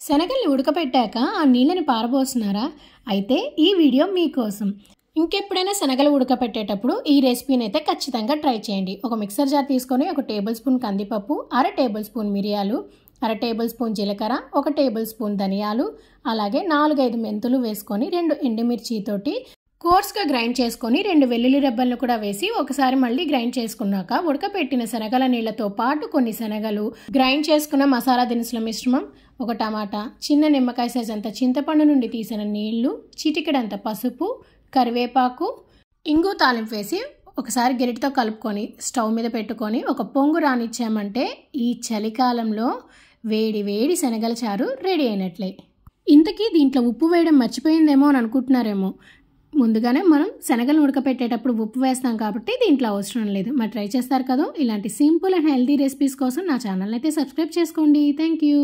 శనగల్ని ఉడకపెట్టాక ఆ నీళ్ళని పారబోస్తున్నారా? అయితే ఈ వీడియో మీకోసం. ఇంకెప్పుడైనా శనగలు ఉడకపెట్టేటప్పుడు ఈ రెసిపీని అయితే ఖచ్చితంగా ట్రై చేయండి. ఒక మిక్సర్ జార్ తీసుకొని 1 టేబుల్ స్పూన్ కందిపప్పు, 1/2 టేబుల్ స్పూన్ మిరియాలు, 1/2 టేబుల్ స్పూన్ జీలకర్ర, 1 టేబుల్ స్పూన్ ధనియాలు, అలాగే 4-5 మెంతులు వేసుకొని 2 ఎండుమిర్చితోటి కోర్స్గా గ్రైండ్ చేసుకొని 2 వెల్లుల్లి రెబ్బలను కూడా వేసి ఒకసారి మళ్ళీ గ్రైండ్ చేసుకున్నాక ఉడకపెట్టిన శనగల నీళ్లతో పాటు కొన్ని శనగలు, గ్రైండ్ చేసుకున్న మసాలా దినుసుల మిశ్రమం, 1 టమాటా, చిన్న నిమ్మకాయ సైజ్ అంత చింతపండు నుండి తీసిన నీళ్లు, చిటికెడంత పసుపు, కరివేపాకు, ఇంగు తాలింపు వేసి ఒకసారి గరిటతో కలుపుకొని స్టవ్ మీద పెట్టుకొని ఒక పొంగు రానిచ్చామంటే ఈ చలికాలంలో వేడి వేడి శనగల చారు రెడీ అయినట్లే. ఇంతకీ దీంట్లో ఉప్పు వేయడం మర్చిపోయిందేమో అని అనుకుంటున్నారేమో. ముందుగానే మనం శనగలు ఉడకపెట్టేటప్పుడు ఉప్పు వేస్తాం కాబట్టి దీంట్లో అవసరం లేదు. మరి ట్రై చేస్తారు కదా. ఇలాంటి సింపుల్ అండ్ హెల్తీ రెసిపీస్ కోసం నా ఛానల్ అయితే సబ్స్క్రైబ్ చేసుకోండి. Thank you.